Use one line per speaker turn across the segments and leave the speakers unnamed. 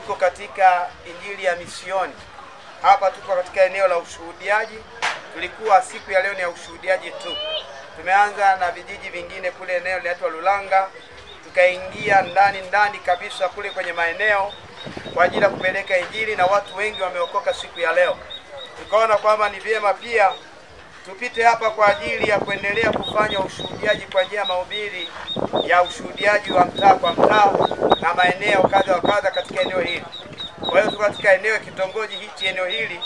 tuko katika injili ya misioni. Hapa tuko katika eneo la ushuhudiaji. Tulikuwa siku ya leo ni ya ushuhudiaji tu. Tumeanza na vijiji vingine kule eneo linaitwa Lulanga. Tukaingia ndani kabisa kule kwenye maeneo kwa ajili ya kupeleka injili, na watu wengi wameokoka siku ya leo. Tukaona kwamba ni vyema pia tupite hapa kwa ajili ya kuendelea kufanya ushuhudiaji kwa njia ya mahubiri ya ushuhudiaji wa mtaa kwa mtaa na maeneo kadha wa kadha katika eneo hili. Kwa hiyo tuko katika eneo kitongoji hichi, eneo hili,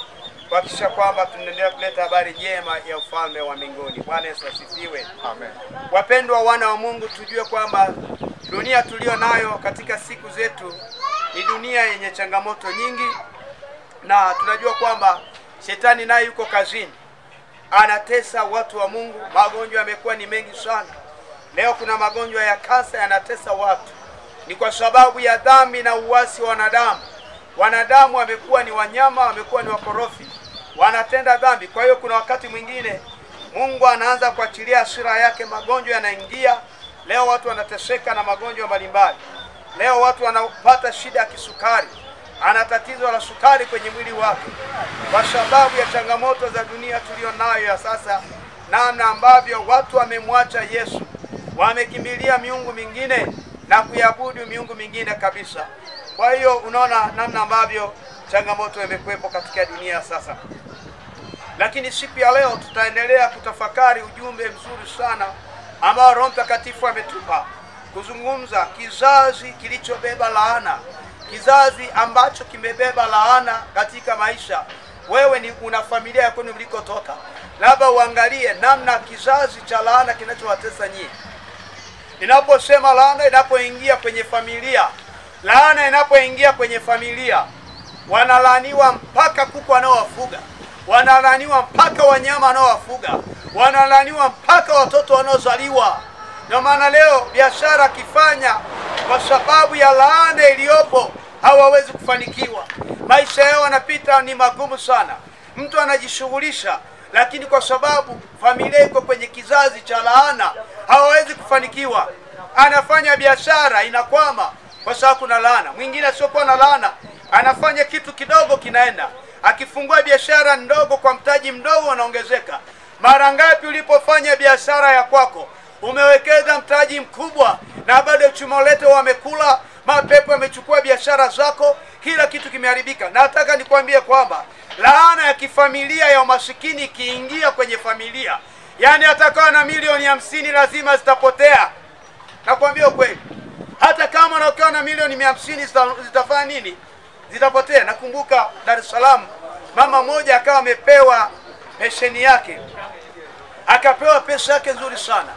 kuhakikisha kwamba tunaendelea kuleta habari njema ya ufalme wa mbinguni. Bwana Yesu asifiwe.
Amen.
Wapendwa wana wa Mungu, tujue kwamba dunia tulio nayo katika siku zetu ni dunia yenye changamoto nyingi, na tunajua kwamba shetani naye yuko kazini, anatesa watu wa Mungu. Magonjwa yamekuwa ni mengi sana. Leo kuna magonjwa ya kansa yanatesa watu. Ni kwa sababu ya dhambi na uasi wa wanadamu. Wanadamu wamekuwa ni wanyama, wamekuwa ni wakorofi, wanatenda dhambi. Kwa hiyo kuna wakati mwingine Mungu anaanza kuachilia hasira yake, magonjwa yanaingia. Leo watu wanateseka na magonjwa mbalimbali. Leo watu wanapata shida ya kisukari, ana tatizo la sukari kwenye mwili wake kwa sababu ya changamoto za dunia tulio nayo ya sasa, namna ambavyo watu wamemwacha Yesu, wamekimbilia miungu mingine na kuabudu miungu mingine kabisa. Kwa hiyo unaona namna ambavyo changamoto imekuwepo katika dunia sasa. Lakini siku ya leo tutaendelea kutafakari ujumbe mzuri sana ambao Roho Mtakatifu ametupa kuzungumza kizazi kilichobeba laana, kizazi ambacho kimebeba laana katika maisha. Wewe ni una familia yako ulikotoka, labda uangalie namna kizazi cha laana kinachowatesa nyinyi. Ninaposema laana inapoingia kwenye familia, laana inapoingia kwenye familia, wanalaaniwa mpaka kuku wanaowafuga, wanalaaniwa mpaka wanyama wanaowafuga, wanalaaniwa mpaka watoto wanaozaliwa. Ndio maana leo biashara kifanya kwa sababu ya laana iliyopo hawawezi kufanikiwa. Maisha yao yanapita ni magumu sana. Mtu anajishughulisha, lakini kwa sababu familia iko kwenye kizazi cha laana hawawezi kufanikiwa. Anafanya biashara inakwama kwa sababu kuna laana. Mwingine siokuwa na laana anafanya kitu kidogo kinaenda. Akifungua biashara ndogo kwa mtaji mdogo unaongezeka. Mara ngapi ulipofanya biashara ya kwako umewekeza mtaji mkubwa na bado chumolete wamekula, mapepo yamechukua biashara zako, kila kitu kimeharibika. Na nataka nikwambie kwamba laana ya kifamilia ya umasikini ikiingia kwenye familia, yani atakawa na milioni 50 lazima zitapotea. Nakwambia ukweli. Hata kama unakuwa na milioni 150 zitafanya nini? Zitapotea. Nakumbuka Dar es Salaam mama mmoja akawa amepewa pensheni yake. Akapewa pesa yake nzuri sana.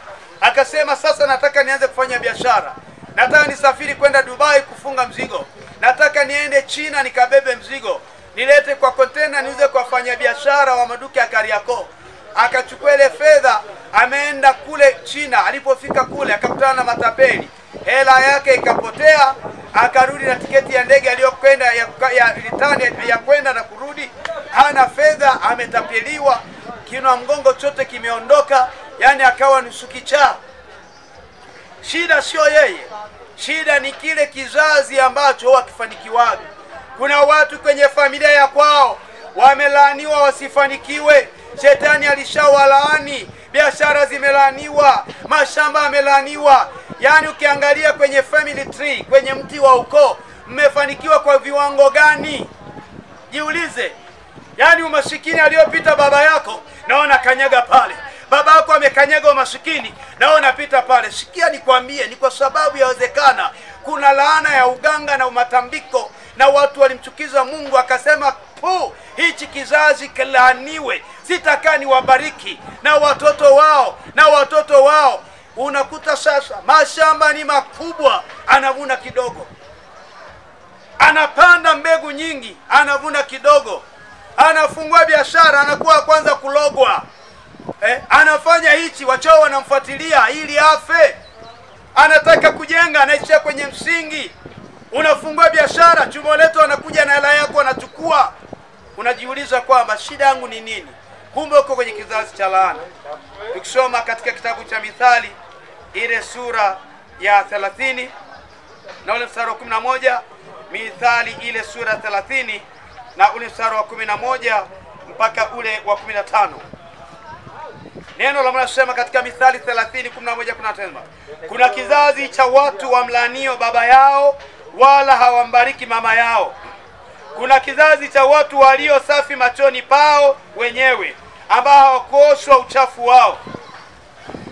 Akasema sasa nataka nianze kufanya biashara. Nataka nisafiri kwenda Dubai kufunga mzigo. Nataka niende China nikabebe mzigo, nilete kwa container niuze kwa wafanya biashara wa maduka ya Kariakoo. Akachukua ile fedha, ameenda kule China. Alipofika kule akakutana na matapeli. Hela yake ikapotea, akarudi na tiketi ya ndege aliyokwenda ya return ya kwenda na kurudi. Hana fedha, ametapeliwa, kiinua mgongo chote kimeondoka, yani akawa nusu kichaa. Shida sio yeye. Shida ni kile kizazi ambacho hakifanikiwaga. Kuna watu kwenye familia ya kwao wamelaaniwa wasifanikiwe. Shetani alishawalaani, biashara zimelaaniwa, mashamba yamelaaniwa. Yani ukiangalia kwenye family tree, kwenye mti wa ukoo, mmefanikiwa kwa viwango gani? Jiulize. Yani umasikini aliyopita baba yako naona kanyaga pale. Baba yako amekanyaga umasikini naona pita pale. Sikia nikwambie, ni kwa sababu yawezekana kuna laana ya uganga na umatambiko, na watu walimchukiza Mungu akasema hichi kizazi kilaaniwe, sitakaa niwabariki na watoto wao na watoto wao. Unakuta sasa mashamba ni makubwa, anavuna kidogo. Anapanda mbegu nyingi, anavuna kidogo. Anafungua biashara, anakuwa kwanza kulogwa. Anafanya hichi, wachao wanamfuatilia ili afe. Anataka kujenga, anaishia kwenye msingi. Unafungua biashara, chumoleto anakuja na hela yako anachukua. Unajiuliza kwamba shida yangu ni nini? Kumbe uko kwenye kizazi cha laana. Tukisoma katika kitabu cha Mithali ile sura ya 30 na ule mstari wa 11, Mithali ile sura 30 na ule mstari wa 11 mpaka ule wa 15. Neno la Mungu linasema katika Mithali 30:11 kunasema, kuna kizazi cha watu wamlaanio baba yao wala hawambariki mama yao. Kuna kizazi cha watu walio safi machoni pao wenyewe, ambao hawakuoshwa uchafu wao.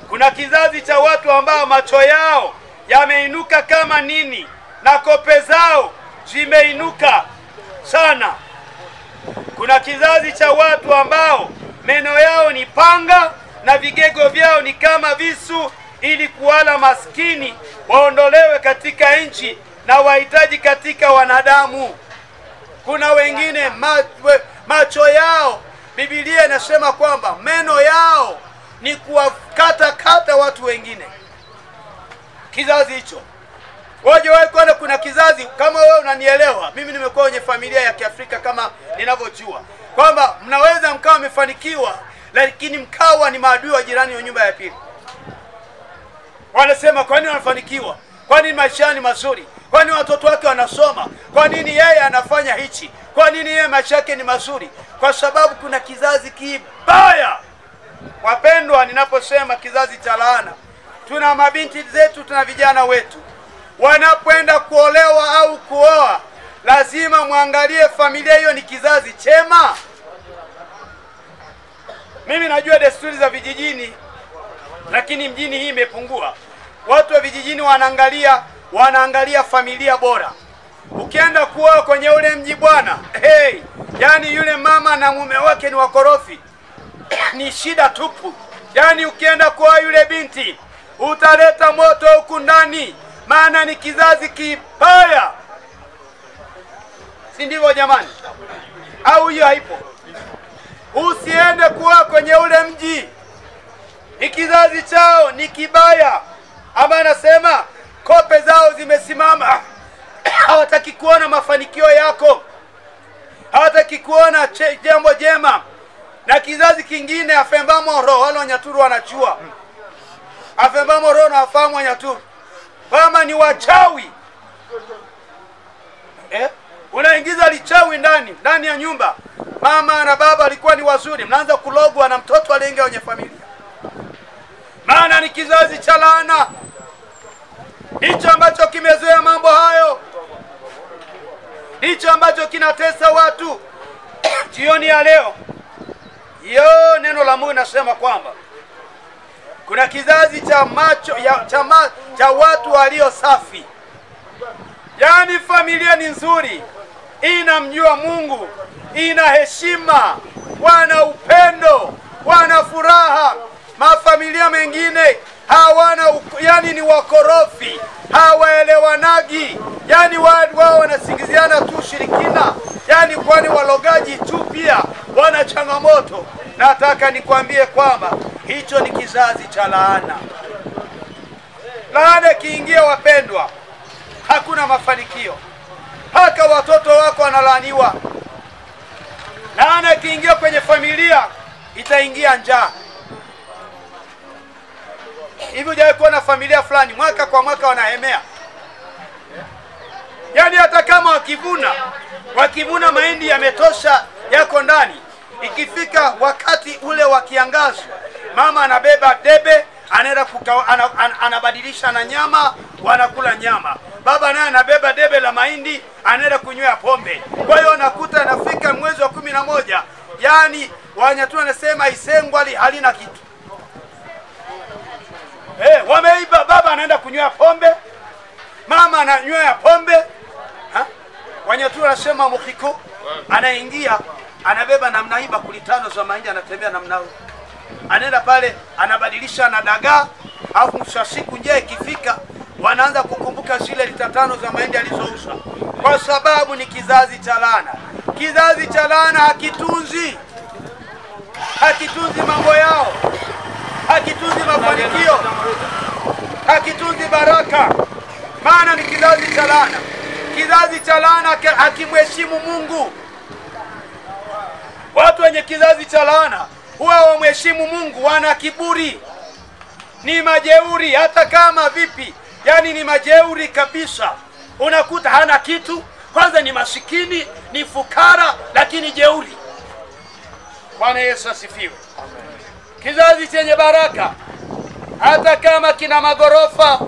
Kuna kizazi cha watu ambao macho yao yameinuka kama nini, na kope zao zimeinuka sana. Kuna kizazi cha watu ambao meno yao ni panga na vigego vyao ni kama visu, ili kuwala maskini waondolewe katika nchi na wahitaji katika wanadamu. Kuna wengine macho yao, Biblia inasema kwamba meno yao ni kuwakata watu wengine. Kizazi hicho, wewe kwenda, kuna kizazi kama wewe unanielewa, mimi nimekuwa kwenye familia ya Kiafrika kama ninavyojua kwamba mnaweza mkawa mmefanikiwa, lakini mkawa ni maadui wa jirani wa nyumba ya pili. Wanasema kwa nini wanafanikiwa? Kwa nini maisha ni mazuri? Kwa nini watoto wake wanasoma? Kwa nini yeye anafanya hichi? Kwa nini yeye maisha yake ni mazuri? Kwa sababu kuna kizazi kibaya. Wapendwa, ninaposema kizazi cha laana, tuna mabinti zetu, tuna vijana wetu wanapoenda kuolewa au kuoa, lazima muangalie familia hiyo ni kizazi chema. Mimi najua desturi za vijijini, lakini mjini hii imepungua. Watu wa vijijini wanaangalia familia bora. Ukienda kuoa kwenye ule mji bwana, yani yule mama na mume wake ni wakorofi, ni shida tupu. Yani ukienda kuoa yule binti, utaleta moto huku ndani, maana ni kizazi kibaya. Si ndivyo jamani? Au hiyo haipo? Usiende kuoa kwenye ule mji, ni kizazi chao ni kibaya. Ama anasema kope zao zimesimama, hawataki kuona mafanikio yako, hawataki kuona jambo jema. Na kizazi kingine, afembamo roho, wale Wanyaturu wanachua afembamo roho, na wafahamu Wanyaturu kama ni wachawi. Unaingiza lichawi ndani ya nyumba. Mama na baba walikuwa ni wazuri, mnaanza kulogwa na mtoto aliyeingia kwenye familia, maana ni kizazi cha laana. Hicho ambacho kimezoea mambo hayo, hicho ambacho kinatesa watu. Jioni ya leo neno la Mungu nasema kwamba kuna kizazi cha watu walio safi. Yani familia ni nzuri, inamjua Mungu, ina heshima, wana upendo, wana furaha. Mafamilia mengine hawana, yani ni wakorofi, hawaelewanagi. Yani wao wanasingiziana tu shirikina, yani kwani walogaji tu pia wana changamoto. Nataka nikwambie kwamba hicho ni kizazi cha laana. Laana kiingia, wapendwa, hakuna mafanikio. Hata watoto wako wanalaaniwa. Laana kiingia kwenye familia, itaingia njaa. Hivi hujawahi kuona familia fulani mwaka kwa mwaka wanahemea? Yani hata kama wakivuna mahindi yametosha yako ndani, ikifika wakati ule wa kiangazi, mama anabeba debe, anaenda anabadilisha na nyama, wanakula nyama. Baba naye anabeba debe la mahindi, anaenda kunywea pombe. Kwa hiyo nakuta nafika mwezi wa 11, yani Wanyaturu wanasema isengwali halina kitu. Wameiba. Baba anaenda kunywea pombe, mama ananywea pombe. Wanyaturu wanasema mukhiko, anaingia anabeba namna hii bakuli 5 za mahindi, anatembea namna hiyo, anaenda pale anabadilisha na dagaa. Alafu mwisho siku nje ikifika, wanaanza kukumbuka zile lita 5 za mahindi alizouza, kwa sababu ni kizazi cha laana. Kizazi cha laana hakitunzi mambo yao, hakitunzi mafanikio, hakitunzi baraka, maana ni kizazi cha laana. Kizazi cha laana hakimheshimu Mungu. Watu wenye kizazi cha laana huwa wamheshimu Mungu, wana kiburi, ni majeuri. Hata kama vipi, yani ni majeuri kabisa. Unakuta hana kitu, Kwanza ni masikini, ni fukara, lakini jeuri. Bwana Yesu asifiwe. Kizazi chenye baraka, hata kama kina magorofa,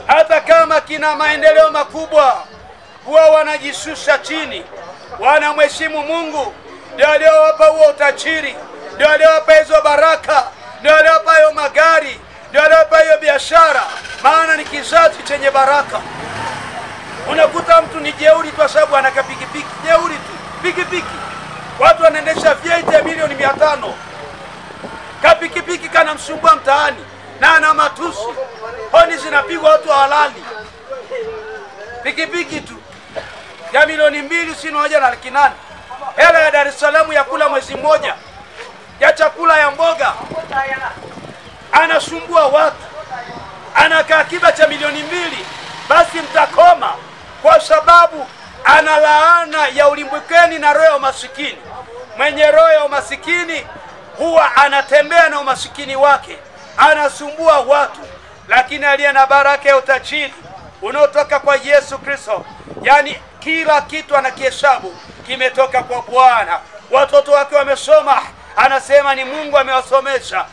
hata kama kina maendeleo makubwa, huwa wanajishusha chini, wanamheshimu Mungu. Ndio aliyowapa huo utajiri, ndio aliyowapa hizo baraka, ndio aliyowapa hiyo magari, ndio aliyowapa hiyo biashara, maana ni kizazi chenye baraka. Unakuta mtu ni jeuri kwa sababu anaka pikipiki, jeuri tu, pikipiki. Watu wanaendesha Fiat ya milioni 500. Kapikipiki kana msumbua mtaani na ana matusi. Honi zinapigwa watu halali. Pikipiki tu ya milioni 2 sino hoja na laki 8. Hela ya Dar es Salaam ya kula mwezi mmoja, ya chakula ya mboga. Anasumbua watu. Anakaa akiba cha milioni 2. Basi mtakoma, kwa sababu ana laana ya ulimbukeni na roho ya umasikini. Mwenye roho ya umasikini huwa anatembea na umasikini wake, anasumbua watu. Lakini aliye na baraka ya utajiri unaotoka kwa Yesu Kristo, yani kila kitu anakihesabu kimetoka kwa Bwana. Watoto wake wamesoma, anasema ni Mungu amewasomesha.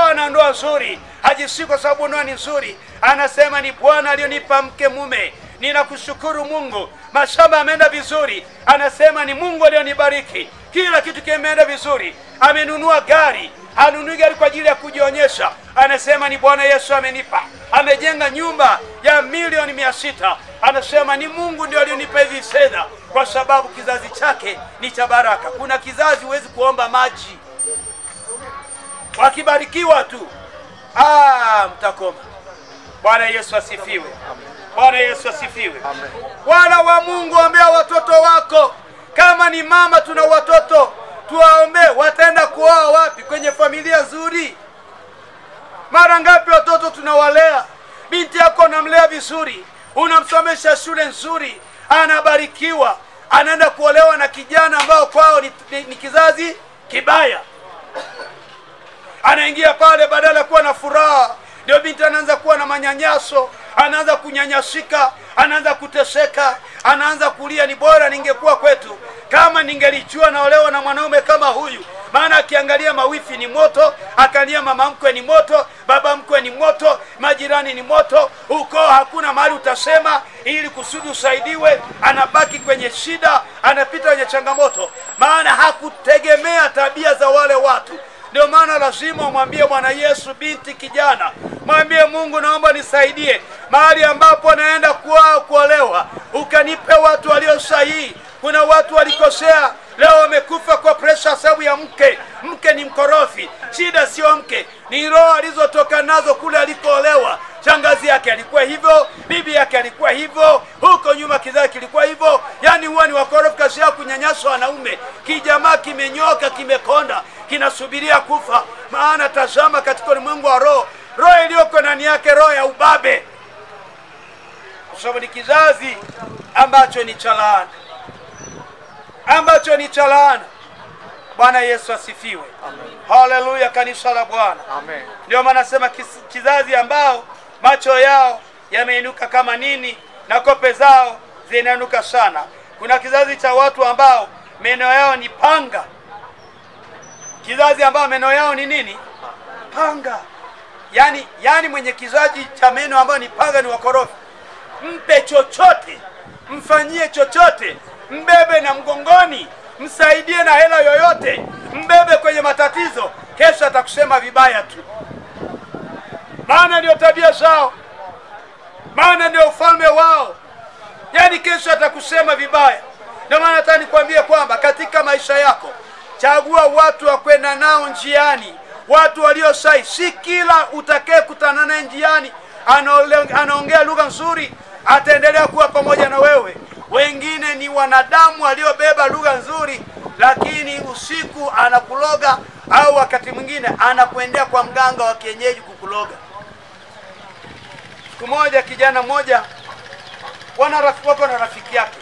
Ana ndoa nzuri, hajisi kwa sababu ndoa ni nzuri, anasema ni Bwana aliyonipa mke mume, ninakushukuru Mungu. Mashamba ameenda vizuri, anasema ni Mungu aliyonibariki. Kila kitu kimeenda vizuri. Amenunua gari, hanunui gari kwa ajili ya kujionyesha, anasema ni Bwana Yesu amenipa. Amejenga nyumba ya milioni 600, anasema ni Mungu ndio aliyonipa hizi fedha, kwa sababu kizazi chake ni cha baraka. Kuna kizazi huwezi kuomba maji, wakibarikiwa tu mtakoma. Bwana Yesu asifiwe. Bwana Yesu asifiwe. Wana wa Mungu, ombea watoto wako. Kama ni mama tuna watoto, tuwaombee. Wataenda kuoa wapi? Kwenye familia nzuri. Mara ngapi watoto tunawalea? Binti yako unamlea vizuri, unamsomesha shule nzuri, anabarikiwa, anaenda kuolewa na kijana ambao kwao ni kizazi kibaya. Anaingia pale, badala kuwa na furaha, ndio binti anaanza kuwa na manyanyaso, anaanza kunyanyasika, anaanza kuteseka, anaanza kulia, ni bora ningekuwa kwetu, kama ningelijua naolewa na mwanaume kama huyu. Maana akiangalia mawifi ni moto, akalia mama mkwe ni moto, baba mkwe ni moto, majirani ni moto, ukoo hakuna mahali utasema ili kusudi usaidiwe. Anabaki kwenye shida, anapita kwenye changamoto, maana hakutegemea tabia za wale watu. Ndio maana lazima umwambie Bwana Yesu, binti kijana, mwambie Mungu, naomba nisaidie mahali ambapo naenda kuolewa, ukanipe watu walio sahihi. Kuna watu walikosea, leo wamekufa kwa presha sababu ya mke. Mke ni mkorofi. Shida sio mke, ni roho alizotoka nazo kule alikoolewa. Shangazi yake alikuwa hivyo, bibi yake alikuwa hivyo, huko nyuma kizazi kilikuwa hivyo. Yani huwa ni wakorofi, kazi yao kunyanyasa wanaume. Kijamaa kimenyoka, kimekonda, kinasubiria kufa. Maana tazama, katika ulimwengu wa roho, roho iliyoko ndani yake roho ya ubabe, kwa sababu ni kizazi ambacho ni cha laana, ambacho ni cha laana. Bwana Yesu asifiwe. Amen. Haleluya, kanisa la Bwana. Amen. Ndio maana nasema kizazi ambao macho yao yameinuka kama nini na kope zao zinainuka sana. Kuna kizazi cha watu ambao meno yao ni panga. Kizazi ambao meno yao ni nini? Panga. Yani mwenye kizazi cha meno ambao ni panga ni wakorofi. Mpe chochote, mfanyie chochote, mbebe na mgongoni, msaidie na hela yoyote, mbebe kwenye matatizo, kesho atakusema vibaya tu. Maana ndio tabia zao, maana ndio ufalme wao. Yani kesho atakusema vibaya. Ndio maana nataka nikwambie kwamba katika maisha yako, chagua watu wa kwenda nao njiani, watu walio sahihi. Si kila utakaye kutana naye njiani anaongea lugha nzuri ataendelea kuwa pamoja na wewe. Wengine ni wanadamu waliobeba lugha nzuri, lakini usiku anakuloga, au wakati mwingine anakuendea kwa mganga wa kienyeji kukuloga. Siku moja kijana mmoja wako na rafiki yake.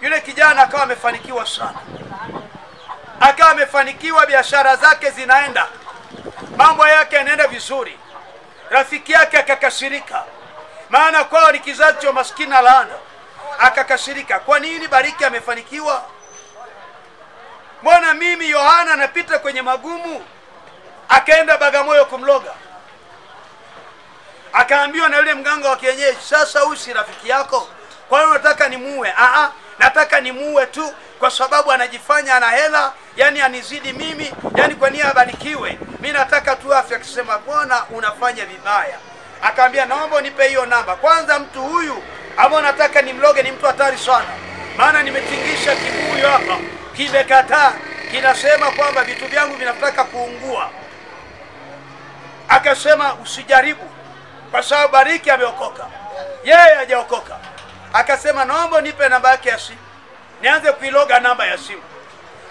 Yule kijana akawa amefanikiwa sana, akawa amefanikiwa, biashara zake zinaenda, mambo yake yanaenda vizuri. Rafiki yake akakasirika, maana kwao ni kizazi cha maskini na laana. akakasirika. Kwa nini Bariki amefanikiwa? Mbona mimi Yohana napita kwenye magumu? Akaenda Bagamoyo kumloga. Akaambiwa na yule mganga wa kienyeji, sasa huyu si rafiki yako, kwa hiyo unataka nimuue? Nataka nimuue tu kwa sababu anajifanya ana hela, yani anizidi mimi, yani kwa nia abarikiwe. Mimi nataka tu afya. Akisema bwana unafanya vibaya. Akaambia naomba nipe hiyo namba. Kwanza mtu huyu ambao nataka nimloge ni mtu hatari sana. Maana nimetingisha kibuyu hapa, kimekataa, kinasema kwamba vitu vyangu vinataka kuungua. Akasema usijaribu kwa sababu Bariki ameokoka, yeye hajaokoka. Akasema naomba nipe namba yake ya simu, nianze kuiloga namba ya simu.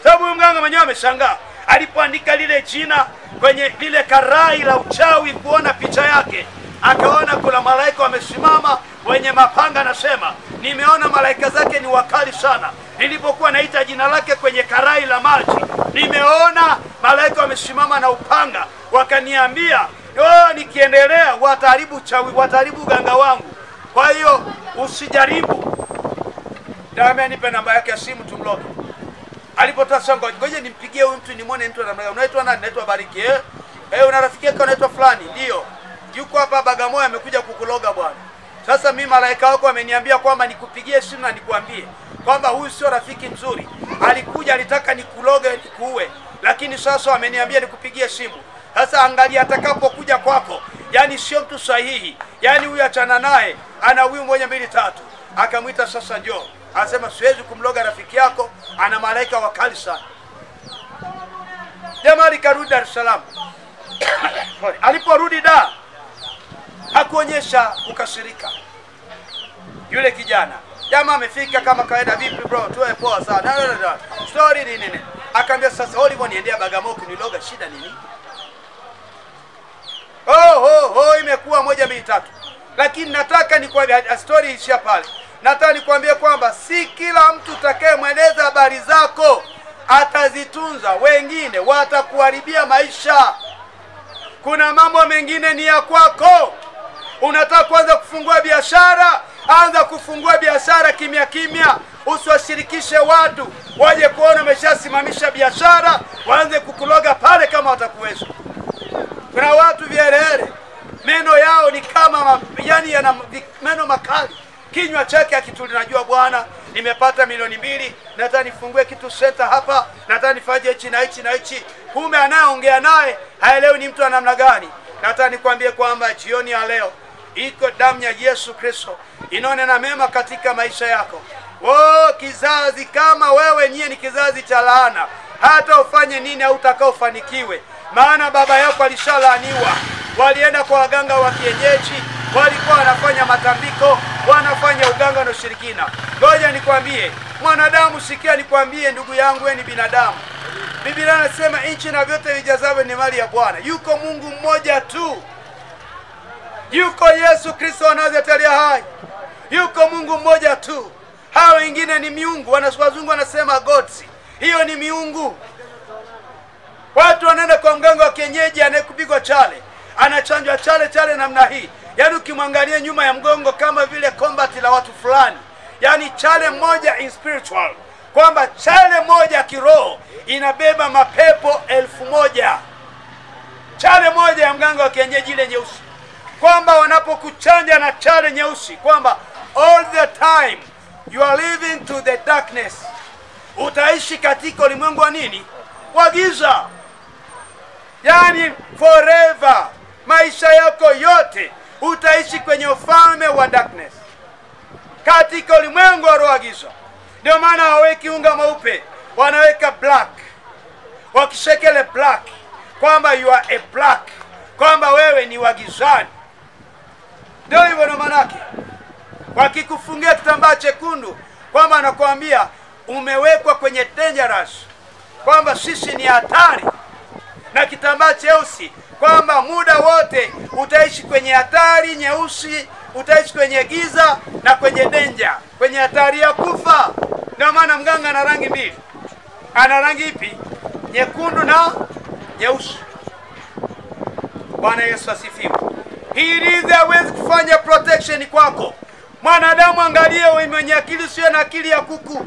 Sababu mganga mwenyewe ameshangaa alipoandika lile jina kwenye lile karai la uchawi, kuona picha yake, akaona kuna malaika wamesimama wenye mapanga. Anasema nimeona malaika zake ni wakali sana. Nilipokuwa naita jina lake kwenye karai la maji, nimeona malaika wamesimama na upanga, wakaniambia nikiendelea wataharibu chawi, wataharibu ganga wangu. Kwa hiyo usijaribu. Ndio nipe namba yake ya simu tumloge. Alipotoa songo, ngoja nimpigie huyu mtu nimuone mtu namna gani. Unaitwa nani? Naitwa Bariki. Una rafiki yako anaitwa fulani? Ndio. Yuko hapa Bagamoyo amekuja kukuloga bwana. Sasa mimi malaika wako ameniambia kwamba nikupigie simu na nikuambie kwamba huyu sio rafiki mzuri. Alikuja alitaka nikuloge nikuue, lakini sasa ameniambia nikupigie simu. Sasa angalia atakapokuja kwako, yani sio mtu sahihi. Yani huyu achana naye, ana huyu 1 2 3. Akamwita sasa njoo. Anasema siwezi kumloga rafiki yako, ana malaika wakali sana. Jamaa alikarudi Dar es Salaam. Aliporudi Dar hakuonyesha kukasirika yule kijana. Jamaa amefika kama kawaida, vipi bro, tuwe poa sana. Story nini? Akaambia sasa wewe niendea Bagamoyo kuniloga, shida nini? Imekuwa 1 2 3. Lakini nataka nikwambie story ishia pale. Nataka nikwambie kwamba si kila mtu utakayemweleza habari zako atazitunza. Wengine watakuharibia maisha. Kuna mambo mengine ni ya kwako. Unataka kuanza kufungua biashara, anza kufungua biashara kimya kimya. Usiwashirikishe watu waje kuona umeshasimamisha biashara, waanze kukuloga pale kama watakuweza. Kuna watu vielele, meno yao ni kama yani yana meno makali. Kinywa chake akituli, najua bwana nimepata milioni 2, nataka nifungue kitu center hapa, nataka nifanye hichi na hichi na hichi. Kumbe anayeongea naye haelewi ni mtu wa namna gani. Nataka nikwambie kwamba jioni ya leo iko damu ya Yesu Kristo inanena mema katika maisha yako. Kizazi kama wewe nyie ni kizazi cha laana. Hata ufanye nini au utakaofanikiwe. Maana baba yako alishalaaniwa. Walienda kwa waganga wa kienyeji, walikuwa wanafanya matambiko, wanafanya uganga na ushirikina. Ngoja nikwambie, mwanadamu, sikia nikwambie ndugu yangu, wewe ni binadamu. Biblia inasema nchi na vyote vijazavyo ni mali ya Bwana. Yuko Mungu mmoja tu. Yuko Yesu Kristo wa Nazareti hai. Yuko Mungu mmoja tu. Hao wengine ni miungu. Wazungu wanasema gods. Hiyo ni miungu. Watu wanaenda kwa mganga wa kienyeji anayekupigwa chale, anachanjwa chale namna hii. Yaani ukimwangalia nyuma ya mgongo kama vile combat la watu fulani. Yaani chale moja in spiritual, kwamba chale moja kiroho inabeba mapepo 1000. Chale moja ya mganga wa kienyeji ile nyeusi, kwamba wanapokuchanja na chale nyeusi, kwamba all the time you are living to the darkness. Utaishi katika ulimwengu wa nini? Wa giza. Yani forever, maisha yako yote utaishi kwenye ufalme wa darkness, katika ulimwengu wa roho giza. Ndio maana hawaweki unga mweupe, wanaweka black. Wakishekele black, kwamba you are a black, kwamba wewe ni wa gizani. Ndio hivyo ndo maana yake. Wakikufungia kitambaa chekundu, kwamba anakuambia umewekwa kwenye dangerous, kwamba sisi ni hatari. Na kitambaa cheusi, kwamba muda wote utaishi kwenye hatari nyeusi, utaishi kwenye giza na kwenye danger, kwenye hatari ya kufa. Ndio maana mganga ana rangi mbili. Ana rangi ipi? Nyekundu na nyeusi. Bwana Yesu asifiwe. Hili hawezi kufanya protection kwako. Mwanadamu angalie wewe mwenye akili, sio na akili ya kuku.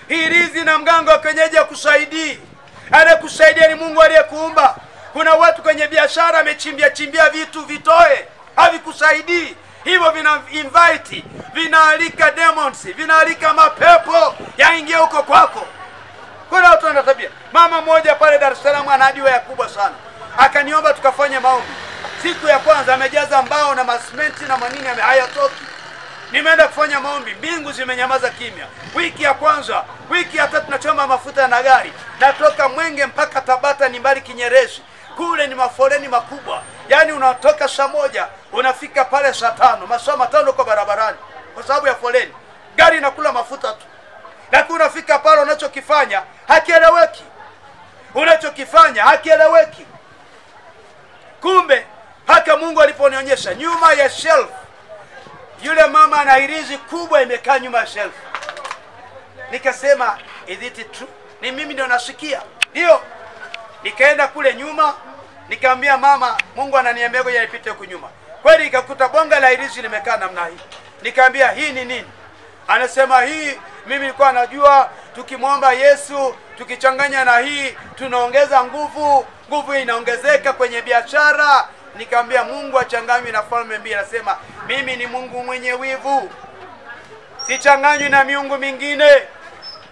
Hirizi na mganga wa kienyeji akusaidii. Anayekusaidia ni Mungu aliyekuumba. Kuna watu kwenye biashara amechimbia vitu vitoe, havikusaidii. Hivyo vina invite, vinaalika demons, vinaalika mapepo yaingie huko kwako. Kuna watu wana tabia. Mama mmoja pale Dar es Salaam ana hadiwa kubwa sana. Akaniomba tukafanye maombi. Siku ya kwanza amejaza mbao na masimenti na manini hayatoki. Nimeenda kufanya maombi, mbingu zimenyamaza kimya. Wiki ya kwanza, wiki ya tatu nachoma mafuta na gari. Natoka Mwenge mpaka Tabata ni mbali Kinyerezi. Kule ni mafoleni makubwa. Yaani unatoka saa 1, unafika pale saa 5, masaa 5 kwa barabarani kwa sababu ya foleni. Gari inakula mafuta tu. Lakini unafika pale unachokifanya hakieleweki. Unachokifanya hakieleweki. Kumbe haka Mungu aliponionyesha nyuma ya shelf, yule mama ana hirizi kubwa imekaa nyuma ya shelf. Nikasema, is it true? Ni mimi ndio nasikia. Ndio. Nikaenda kule nyuma, nikamwambia mama, Mungu ananiambia ngoja nipite huko nyuma. Kweli nikakuta bonga la hirizi limekaa namna hii. Nikamwambia, hii ni nini? Anasema, hii mimi nilikuwa najua tukimwomba Yesu tukichanganya na hii tunaongeza nguvu, nguvu inaongezeka kwenye biashara. Nikamwambia, Mungu achanganywe na falme mbili. Anasema, mimi ni Mungu mwenye wivu, sichanganywi na miungu mingine.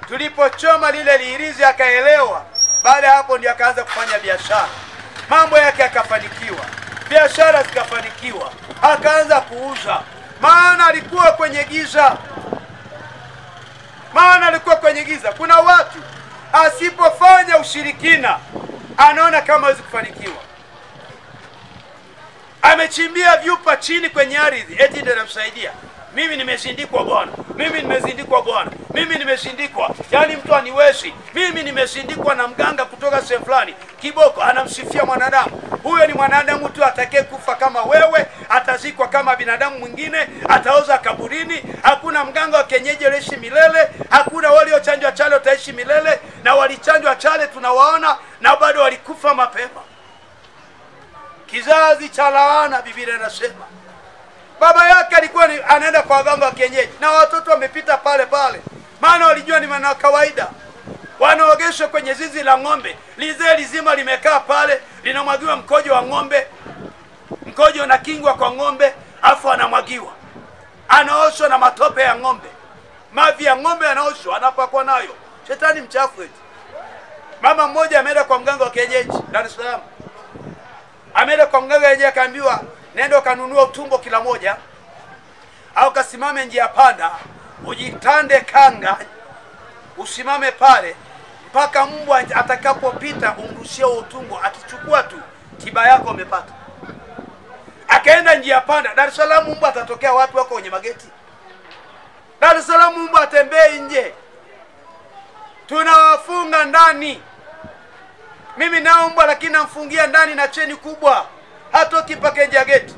Tulipochoma lile lihirizi akaelewa. Baada ya hapo ndio akaanza kufanya biashara. Mambo yake yakafanikiwa, biashara zikafanikiwa, akaanza kuuza. Maana alikuwa kwenye giza. Kuna watu asipofanya ushirikina anaona kama hawezi kufanikiwa. Amechimbia vyupa chini kwenye ardhi, eti ndio namsaidia. Mimi nimeshindikwa bwana. Mimi nimeshindikwa. Yaani mtu aniwezi. Mimi nimeshindikwa na mganga kutoka sehemu fulani. Kiboko anamsifia mwanadamu. Huyo ni mwanadamu tu atakaye kufa kama wewe, atazikwa kama binadamu mwingine, ataoza kaburini. Hakuna mganga wa kienyeji aliishi milele, hakuna waliochanjwa chale wataishi milele, na walichanjwa chale tunawaona na bado walikufa mapema. Kizazi cha laana, Biblia inasema. Baba yake alikuwa anaenda kwa waganga wa kienyeji na watoto wamepita pale pale. Maana walijua ni maana kawaida. Wanaogeshwa kwenye zizi la ng'ombe. Lizee lizima limekaa pale, linamwagiwa mkojo wa ng'ombe. Mkojo unakingwa kwa ng'ombe, afu anamwagiwa. Anaoshwa na matope ya ng'ombe. Mavi ya ng'ombe anaoshwa, anapakwa nayo. Shetani mchafu eti. Mama mmoja ameenda kwa mganga wa kienyeji Dar es Salaam. Ameenda kwa mganga yeye akaambiwa, nenda kanunua utumbo kila moja, au kasimame njia panda, ujitande kanga, usimame pale mpaka mbwa atakapopita umrushie utumbo, akichukua tu tiba yako umepata. Akaenda njia panda. Dar es Salaam mbwa atatokea wapi? Wako kwenye mageti. Dar es Salaam mbwa atembee nje. Tunawafunga ndani. Mimi nao mbwa lakini namfungia ndani na cheni kubwa. Hatoki pake nje ya geti.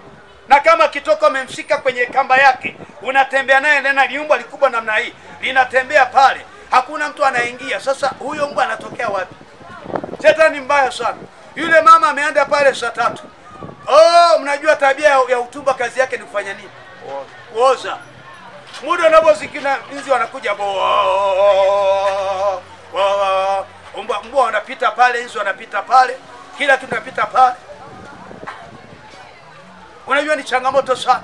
Na kama kitoko amemshika kwenye kamba yake, unatembea naye ndani, ni mbwa likubwa namna hii. Linatembea pale. Hakuna mtu anaingia. Sasa huyo mbwa anatokea wapi? Shetani mbaya sana. Yule mama ameenda pale saa 3. Mnajua tabia ya utumba kazi yake ni kufanya nini? Kuoza. Muda unapozikina nzi wanakuja mbwa wanapita pale, nzi wanapita pale, kila kitu kinapita pale. Unajua ni changamoto sana.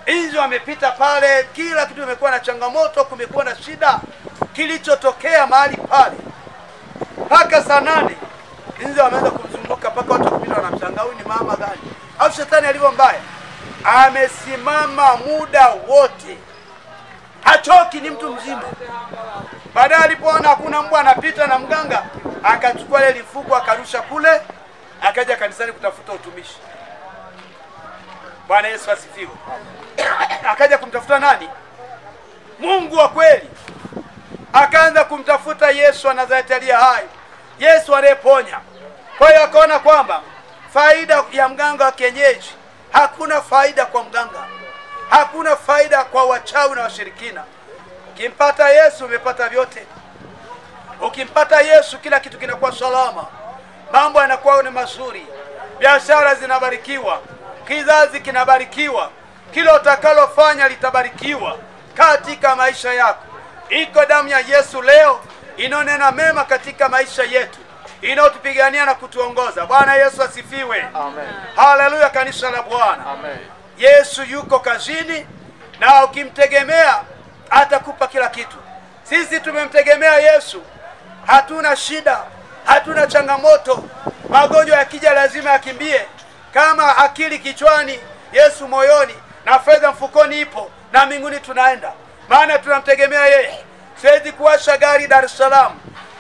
Nzi wamepita pale, kila kitu kimekuwa na changamoto, kumekuwa na shida. Kilichotokea mahali pale, mpaka saa 8 nzi wameanza kumzunguka mpaka watu kupita wanamshangaa, huyu ni mama gani? Au shetani alivyo mbaya. Amesimama muda wote. Hachoki, ni mtu mzima. Baadaye alipoona hakuna mbwa anapita na mganga, akachukua ile lifuko akarusha kule, akaja kanisani kutafuta utumishi. Bwana Yesu asifiwe. Akaja kumtafuta nani? Mungu wa kweli. Akaanza kumtafuta Yesu wa Nazareti aliye hai. Yesu anayeponya. Kwa hiyo akaona kwamba faida ya mganga wa kienyeji, hakuna faida kwa mganga. Hakuna faida kwa wachawi na washirikina. Ukimpata Yesu umepata vyote. Ukimpata Yesu kila kitu kinakuwa salama. Mambo yanakuwa ni mazuri. Biashara zinabarikiwa. Kizazi kinabarikiwa. Kila utakalofanya litabarikiwa katika maisha yako. Iko damu ya Yesu leo inonena mema katika maisha yetu, inayotupigania na kutuongoza. Bwana Yesu asifiwe.
Amen.
Haleluya, kanisa la Bwana.
Amen.
Yesu yuko kazini, na ukimtegemea atakupa kila kitu. Sisi tumemtegemea Yesu, hatuna shida, hatuna changamoto. Magonjwa yakija lazima yakimbie. Kama akili kichwani, Yesu moyoni, na fedha mfukoni ipo, na mbinguni tunaenda, maana tunamtegemea yeye. Siwezi kuwasha gari Dar es Salaam,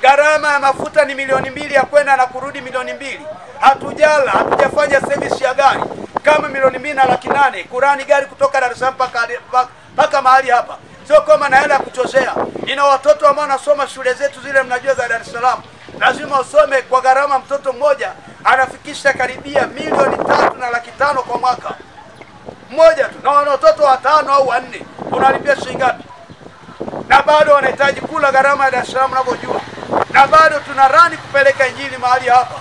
gharama ya mafuta ni milioni 2 ya kwenda na kurudi milioni 2. Hatujafanya service ya gari kama milioni 2 na 800 kurani gari kutoka Dar es Salaam mpaka mahali hapa. Sio kama na hela ya kuchozea. Ina watoto ambao wanasoma shule zetu zile mnajua za Dar es Salaam. Lazima usome kwa gharama, mtoto mmoja anafikisha karibia milioni 3 na 500 kwa mwaka mmoja tu. Na wana watoto 5 au 4. Unalipia shilingi ngapi? Na bado wanahitaji kula gharama ya Dar es Salaam unavyojua. Na bado tunarani kupeleka injili mahali hapa.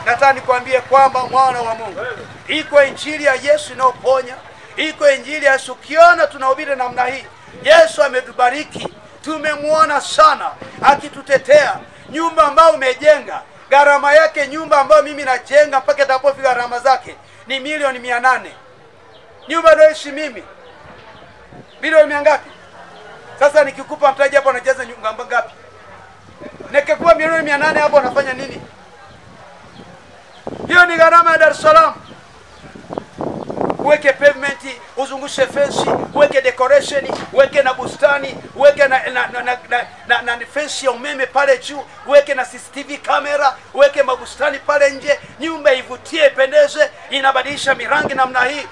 Nataka nikwambie kwamba mwana wa Mungu, iko injili ya Yesu inayoponya. Iko injili ya Yesu. Ukiona tunahubiri namna hii, Yesu ametubariki. Tumemuona sana akitutetea. Nyumba ambayo umejenga, gharama yake nyumba ambayo mimi najenga mpaka itapofika gharama zake ni milioni 800. Nyumba naishi mimi milioni ngapi? Sasa nikikupa mtaji hapo unajaza nyumba ngapi? Nikikupa milioni 800 hapo unafanya nini? Hiyo ni gharama ya Dar es Salaam. Uweke pavement, uzungushe fence, uweke decoration, uweke na bustani, uweke na fence ya umeme pale juu, uweke na CCTV kamera, uweke mabustani pale nje, nyumba ivutie, ipendeze, inabadilisha mirangi namna hii.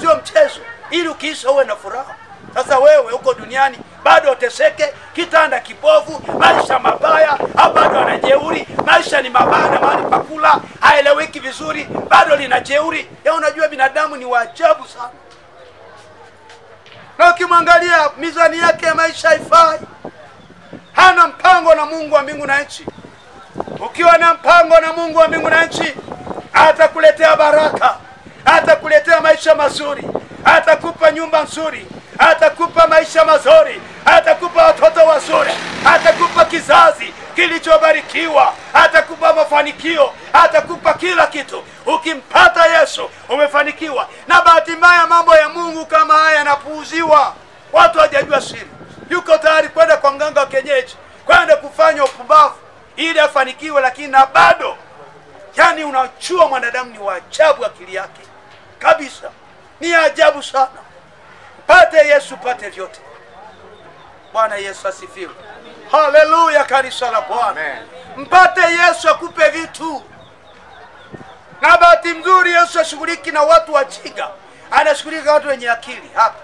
Sio mchezo, ili ukiisha uwe na furaha. Sasa wewe uko duniani bado uteseke, kitanda kibovu, maisha mabaya, bado anajeuri, maisha ni mabaya na mahali pakula haeleweki vizuri, bado lina jeuri. Ya unajua binadamu ni waajabu sana. Na ukimwangalia mizani yake ya maisha haifai. Hana mpango na Mungu wa mbingu na nchi. Ukiwa na mpango na Mungu wa mbingu na nchi, atakuletea baraka, atakuletea maisha mazuri, atakupa nyumba nzuri, atakupa maisha mazuri, atakupa watoto wazuri, atakupa kizazi kilichobarikiwa, atakupa mafanikio, atakupa kila kitu. Ukimpata Yesu umefanikiwa. Na bahati mbaya mambo ya Mungu kama haya yanapuuziwa. Watu hawajajua siri. Yuko tayari kwenda kwa mganga wa kienyeji, kwenda kufanya upumbavu ili afanikiwe, lakini na bado. Yani unachua mwanadamu ni waajabu, akili yake kabisa ni ajabu sana. Pate Yesu, pate vyote. Bwana Yesu asifiwe. Haleluya, kanisa la Bwana. Mpate Yesu akupe vitu. Na bahati mzuri Yesu ashughuliki na watu wajinga, anashughulika na watu wenye akili hapa.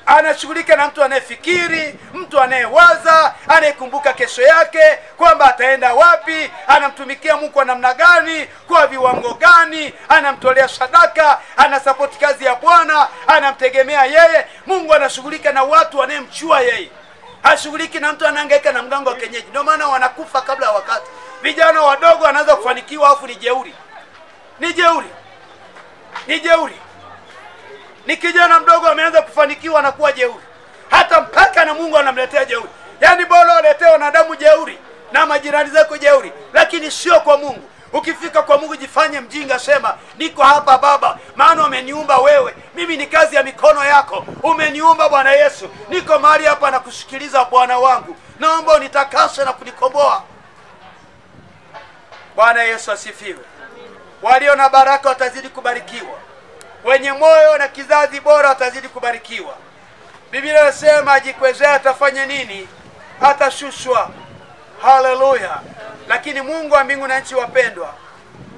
Anashughulika na mtu anayefikiri, mtu anayewaza, anayekumbuka kesho yake kwamba ataenda wapi, anamtumikia Mungu kwa namna gani, kwa viwango gani, anamtolea sadaka, anasapoti kazi ya Bwana, anamtegemea yeye. Mungu anashughulika na watu wanayemjua yeye. Hashughuliki na mtu anahangaika na mganga wa kienyeji. Ndio maana wanakufa kabla ya wakati. Vijana wadogo wanaanza kufanikiwa afu ni jeuri. Ni jeuri. Ni jeuri. Ni kijana mdogo ameanza kufanikiwa na kuwa jeuri. Hata mpaka na Mungu anamletea jeuri. Yaani bora uletea wanadamu jeuri na majirani zako jeuri, lakini sio kwa Mungu. Ukifika kwa Mungu jifanye mjinga, sema niko hapa Baba, maana umeniumba wewe. Mimi ni kazi ya mikono yako. Umeniumba Bwana Yesu. Niko mahali hapa na kusikiliza Bwana wangu. Naomba unitakase na kunikomboa. Bwana Yesu asifiwe. Walio na baraka watazidi kubarikiwa. Wenye moyo na kizazi bora watazidi kubarikiwa. Biblia inasema ajikwezea atafanya nini? Atashushwa. Haleluya. Lakini Mungu wa mbingu na nchi, wapendwa,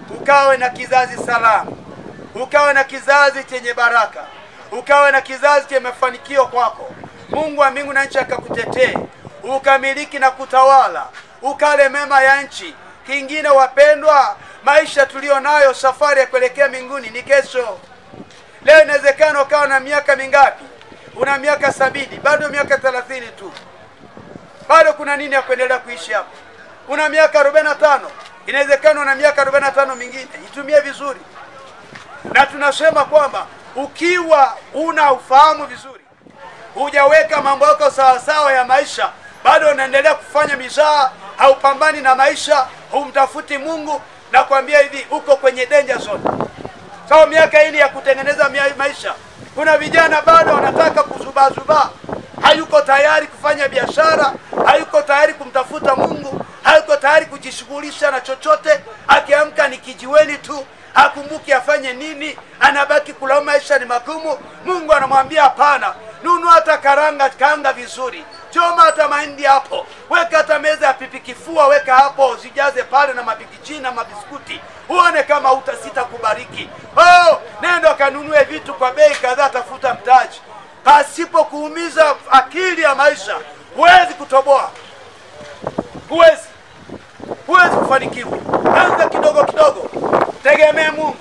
ukawe na kizazi salama, ukawe na kizazi chenye baraka, ukawe na kizazi chenye mafanikio kwako. Mungu wa mbingu na nchi akakutetee, ukamiliki na kutawala, ukale mema ya nchi. Kingine wapendwa, maisha tulio nayo, safari ya kuelekea mbinguni ni kesho. Leo inawezekana ukawa na miaka mingapi? Una miaka 70, bado miaka 30 tu. Bado kuna nini ya kuendelea kuishi hapa? Una miaka 45, inawezekana una miaka 45 mingine. Itumie vizuri. Na tunasema kwamba ukiwa una ufahamu vizuri, hujaweka mambo yako sawa sawa ya maisha, bado unaendelea kufanya mizaha, haupambani na maisha, humtafuti Mungu, na kuambia hivi uko kwenye danger zone. Sawa, miaka hii ya kutengeneza maisha, kuna vijana bado wanataka kuzubazuba, hayuko tayari kufanya biashara, hayuko tayari kumtafuta Mungu, hayuko tayari kujishughulisha na chochote. Akiamka ni kijiweni tu, hakumbuki afanye nini, anabaki kula, maisha ni magumu. Mungu anamwambia hapana, nunua hata kaanga vizuri, choma hata mahindi hapo, weka hata meza ya pipi kifua, weka hapo, zijaze pale na mabikichi na mabiskuti, uone kama utasita kubariki. Nenda kanunue vitu kwa bei kadhaa, tafuta mtaji. Pasipo kuumiza akili ya maisha, huwezi kutoboa, huwezi kufanikiwa. Anza kidogo kidogo, tegemee Mungu,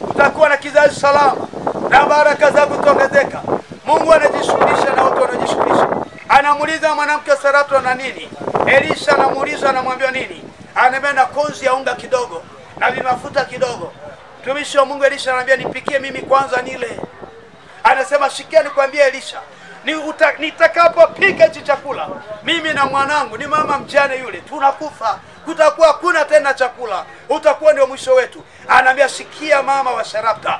utakuwa na kizazi salama na baraka zako zitaongezeka. Mungu anajishughulisha na watu wanajishughulisha. Anamuuliza mwanamke Saratu na nini? Elisha anamuuliza, anamwambia nini? Anamwambia na konzi ya unga kidogo na vimafuta kidogo. Mtumishi wa Mungu Elisha anamwambia nipikie mimi kwanza nile. Anasema shikia nikwambie Elisha, nitakapopika hichi chakula, mimi na mwanangu, ni mama mjane yule, tunakufa, kutakuwa hakuna tena chakula, utakuwa ndio mwisho wetu. Anambia sikia mama wa Sarepta,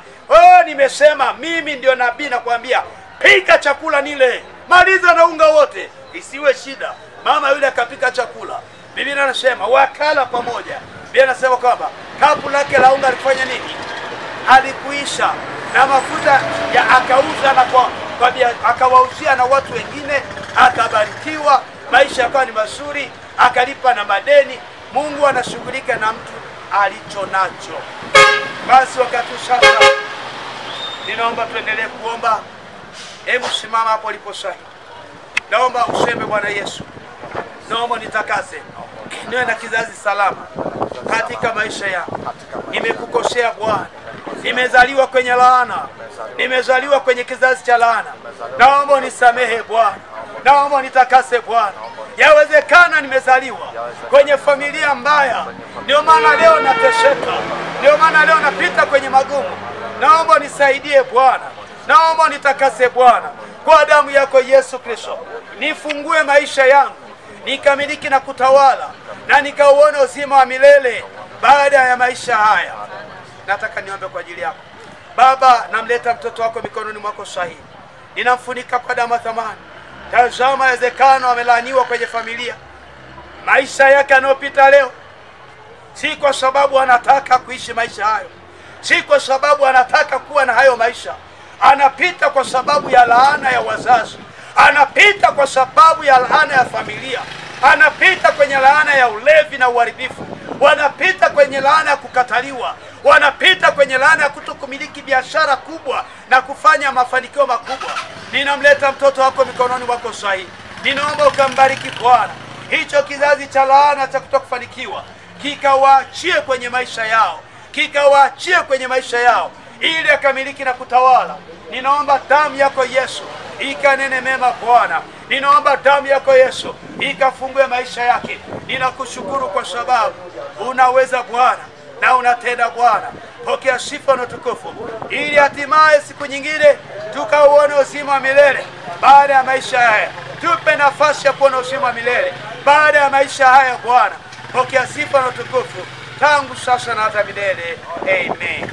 nimesema mimi ndio nabii, nakwambia pika chakula nile, maliza na unga wote, isiwe shida. Mama yule akapika chakula. Biblia inasema wakala pamoja. Biblia inasema kwamba kapu lake la unga alifanya nini? Halikuisha, na mafuta ya akauza na akawauzia na watu wengine, akabarikiwa, maisha yakawa ni mazuri, akalipa na madeni. Mungu anashughulika na mtu alicho nacho. Basi wakati sasa, ninaomba tuendelee kuomba. Hebu simama hapo ulipo sasa. Naomba useme Bwana Yesu, naomba nitakase, niwe na kizazi salama katika maisha yangu. Nimekukosea Bwana, nimezaliwa kwenye laana, nimezaliwa kwenye kizazi cha laana. Naomba unisamehe Bwana, naomba nitakase Bwana. Yawezekana nimezaliwa kwenye familia mbaya, ndio maana leo nateseka, ndio maana leo napita kwenye magumu. Naomba nisaidie Bwana, naomba nitakase Bwana, kwa damu yako Yesu Kristo. Nifungue maisha yangu, nikamiliki na kutawala, na nikauona uzima wa milele baada ya maisha haya. Nataka niombe kwa ajili yako. Baba, namleta mtoto wako mikononi mwako sahihi. Ninamfunika kwa damu ya thamani. Tazama, yawezekana amelaaniwa kwenye familia. Maisha yake yanayopita leo, si kwa sababu anataka kuishi maisha hayo, si kwa sababu anataka kuwa na hayo maisha. Anapita kwa sababu ya laana ya wazazi, anapita kwa sababu ya laana ya familia, anapita kwenye laana ya ulevi na uharibifu, wanapita kwenye laana ya kukataliwa, wanapita kwenye laana ya kutokumiliki biashara kubwa na kufanya mafanikio makubwa. Ninamleta mtoto wako mikononi mwako sahihi. Ninaomba ukambariki Bwana, hicho kizazi cha laana cha kutokufanikiwa kikawaachie kwenye maisha yao, kikawaachie kwenye maisha yao, ili akamiliki na kutawala. Ninaomba damu yako Yesu ikanene mema Bwana. Ninaomba damu yako Yesu ikafungue maisha yake. Ninakushukuru kwa sababu unaweza Bwana na unatenda Bwana. Pokea sifa na utukufu, ili hatimaye siku nyingine tukauone uzima wa milele baada ya maisha haya. Tupe nafasi ya kuona uzima wa milele baada ya maisha haya Bwana. Pokea sifa na utukufu tangu sasa na hata milele. Amen.